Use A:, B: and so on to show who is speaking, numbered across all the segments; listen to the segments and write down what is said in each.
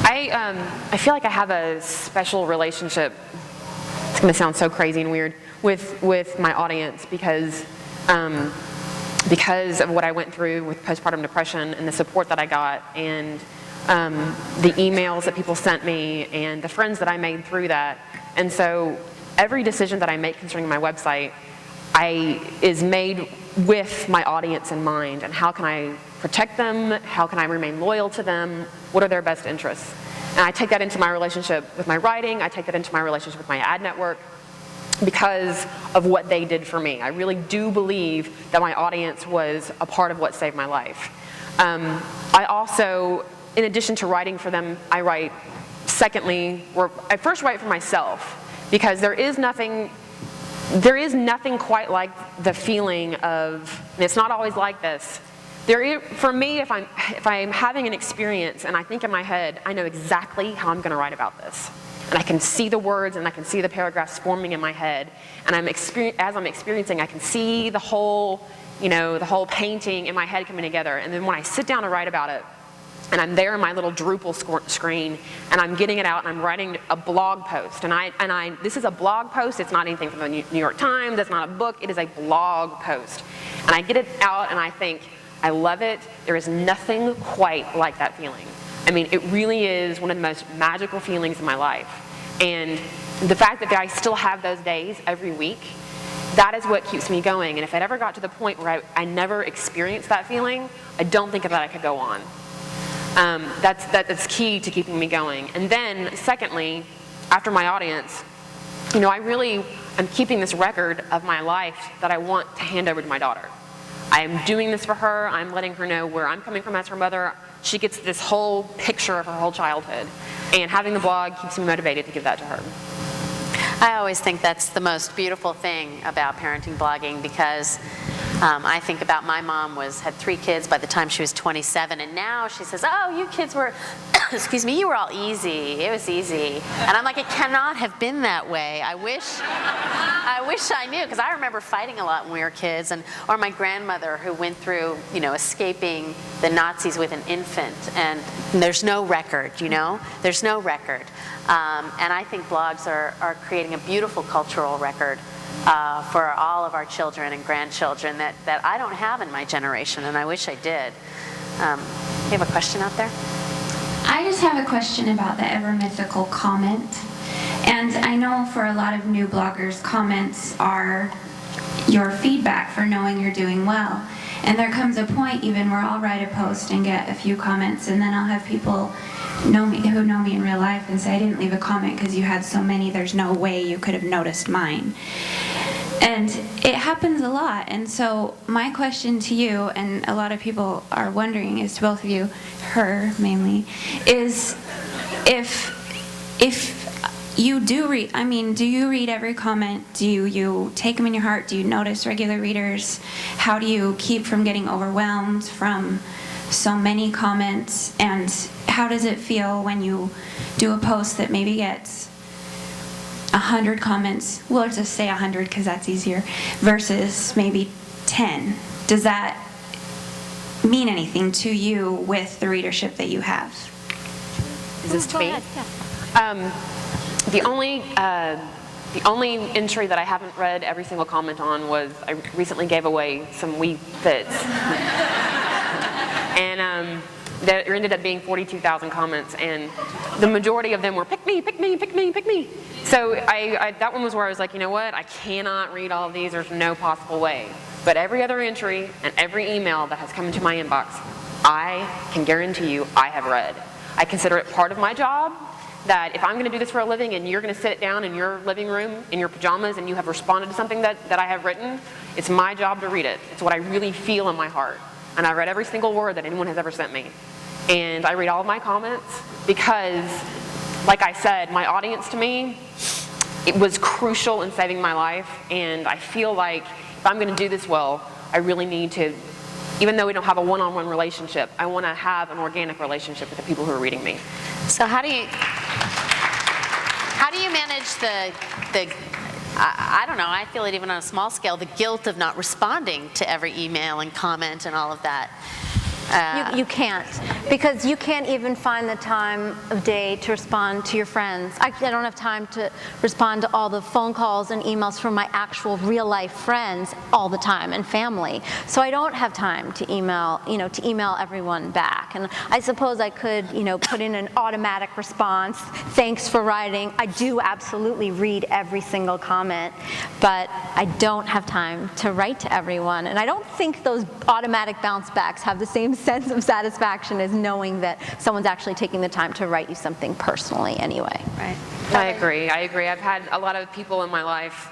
A: I feel like I have a special relationship, it's going to sound so crazy and weird, with my audience because of what I went through with postpartum depression and the support that I got and the emails that people sent me and the friends that I made through that. And so every decision that I make concerning my website is made with my audience in mind, and how can I protect them, how can I remain loyal to them, what are their best interests. And I take that into my relationship with my writing, I take that into my relationship with my ad network because of what they did for me. I really do believe that my audience was a part of what saved my life. I also, in addition to writing for them, I write secondly, or I first write for myself because there is nothing quite like the feeling of, and it's not always like this, for me, if I'm having an experience and I think in my head, I know exactly how I'm going to write about this. And I can see the words and I can see the paragraphs forming in my head. And as I'm experiencing, I can see the whole painting in my head coming together. And then when I sit down to write about it, and I'm there in my little Drupal screen, and I'm getting it out, and I'm writing a blog post. And this is a blog post. It's not anything from the New York Times. It's not a book. It is a blog post. And I get it out, and I think, I love it. There is nothing quite like that feeling. I mean, it really is one of the most magical feelings in my life. And the fact that I still have those days every week, that is what keeps me going. And if it ever got to the point where I never experienced that feeling, I don't think that I could go on. That's key to keeping me going. And then, secondly, after my audience, I'm keeping this record of my life that I want to hand over to my daughter. I am doing this for her. I'm letting her know where I'm coming from as her mother. She gets this whole picture of her whole childhood. And having the blog keeps me motivated to give that to her.
B: I always think that's the most beautiful thing about parenting blogging because I think about my mom had 3 kids by the time she was 27, and now she says, oh, you kids were, excuse me, you were all easy. It was easy. And I'm like, it cannot have been that way. I wish I knew, because I remember fighting a lot when we were kids, or my grandmother who went through, escaping the Nazis with an infant, and there's no record, there's no record. And I think blogs are creating a beautiful cultural record for all of our children and grandchildren that I don't have in my generation, and I wish I did. You have a question out there?
C: I just have a question about the ever mythical comment. And I know for a lot of new bloggers, comments are your feedback for knowing you're doing well. And there comes a point even where I'll write a post and get a few comments, and then I'll have people who know me in real life and say, I didn't leave a comment because you had so many, there's no way you could have noticed mine. And it happens a lot. And so my question to you, and a lot of people are wondering, is to both of you, her mainly, is if you do read, do you read every comment? Do you take them in your heart? Do you notice regular readers? How do you keep from getting overwhelmed from so many comments? And how does it feel when you do a post that maybe gets 100 comments? We'll just say 100 because that's easier, versus maybe 10. Does that mean anything to you with the readership that you have?
A: Is this to me? Yeah. The only entry that I haven't read every single comment on was I recently gave away some Wii Fits. And there ended up being 42,000 comments, and the majority of them were, pick me, pick me, pick me, pick me. So that one was where I was like, you know what, I cannot read all of these, there's no possible way. But every other entry and every email that has come into my inbox, I can guarantee you I have read. I consider it part of my job, that if I'm going to do this for a living and you're going to sit down in your living room in your pajamas and you have responded to something that I have written, it's my job to read it. It's what I really feel in my heart. And I read every single word that anyone has ever sent me. And I read all of my comments because, like I said, my audience to me, it was crucial in saving my life. And I feel like if I'm going to do this well, I really need to, even though we don't have a one-on-one relationship, I want to have an organic relationship with the people who are reading me.
B: So how do you manage I don't know, I feel it even on a small scale, the guilt of not responding to every email and comment and all of that?
D: You can't, because you can't even find the time of day to respond to your friends. I don't have time to respond to all the phone calls and emails from my actual real-life friends all the time and family. So I don't have time to email, to email everyone back. And I suppose I could, put in an automatic response. Thanks for writing. I do absolutely read every single comment, but I don't have time to write to everyone. And I don't think those automatic bounce backs have the same sense of satisfaction as knowing that someone's actually taking the time to write you something personally anyway.
B: Right.
A: I agree. I've had a lot of people in my life,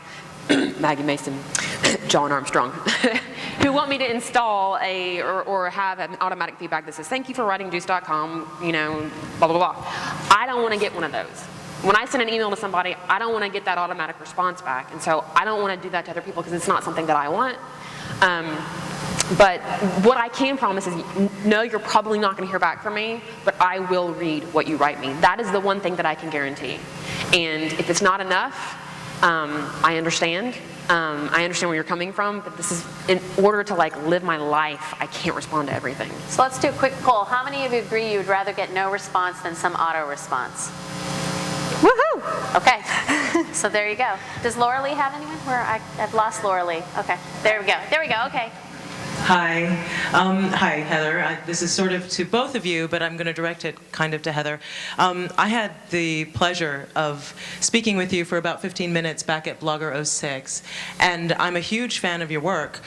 A: Maggie Mason, John Armstrong, who want me to install or have an automatic feedback that says, thank you for writing juice.com, blah, blah, blah. I don't want to get one of those. When I send an email to somebody, I don't want to get that automatic response back. And so I don't want to do that to other people because it's not something that I want. But what I can promise is, no, you're probably not going to hear back from me, but I will read what you write me. That is the one thing that I can guarantee. And if it's not enough, I understand. I understand where you're coming from, but this is, in order to live my life, I can't respond to everything.
B: So let's do a quick poll. How many of you agree you would rather get no response than some auto response?
D: Woohoo!
B: Okay, so there you go. Does Laura Lee have anyone? I've lost Laura Lee. Okay, there we go. There we go, okay.
E: Hi. Hi, Heather. This is sort of to both of you, but I'm going to direct it kind of to Heather. I had the pleasure of speaking with you for about 15 minutes back at Blogger06, and I'm a huge fan of your work,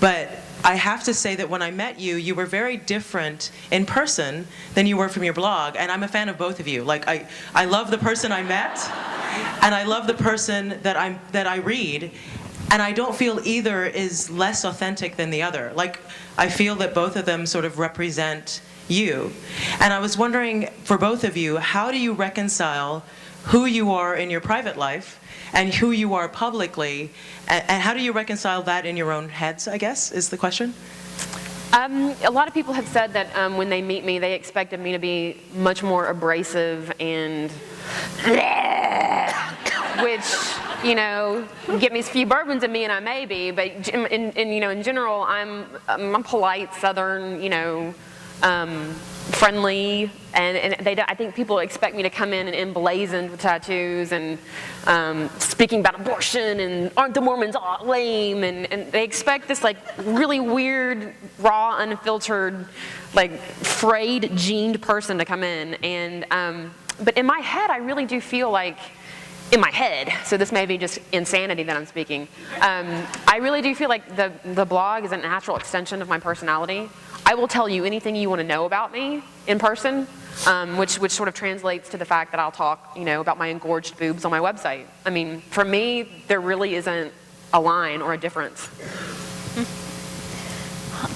E: but I have to say that when I met you, you were very different in person than you were from your blog, and I'm a fan of both of you. I love the person I met, and I love the person that I read. And I don't feel either is less authentic than the other. I feel that both of them sort of represent you. And I was wondering, for both of you, how do you reconcile who you are in your private life and who you are publicly? And how do you reconcile that in your own heads, I guess, is the question?
A: A lot of people have said that when they meet me, they expected me to be much more abrasive and which, get me a few bourbons in me and I may be, but in general, I'm a polite, Southern, friendly, and I think people expect me to come in and emblazoned with tattoos and speaking about abortion and aren't the Mormons all lame, and they expect this really weird, raw, unfiltered, frayed, jeaned person to come in, and but in my head, I really do feel in my head, so this may be just insanity that I'm speaking, I really do feel like the blog is a natural extension of my personality. I will tell you anything you want to know about me in person, which sort of translates to the fact that I'll talk, about my engorged boobs on my website. I mean, for me, there really isn't a line or a difference.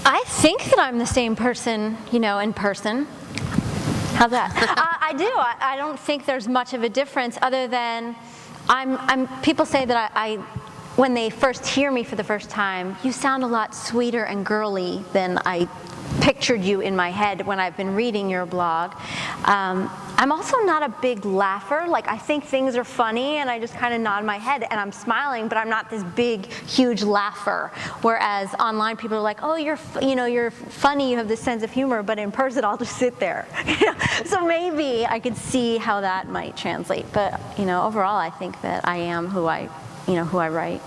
D: I think that I'm the same person, in person. How's that? I do. I don't think there's much of a difference other than people say that when they first hear me for the first time, you sound a lot sweeter and girly than I pictured you in my head when I've been reading your blog. I'm also not a big laugher. I think things are funny and I just kind of nod my head and I'm smiling, but I'm not this big, huge laugher. Whereas online people are like, oh, you're funny, you have this sense of humor, but in person I'll just sit there. So maybe I could see how that might translate. But overall I think that I am who I write.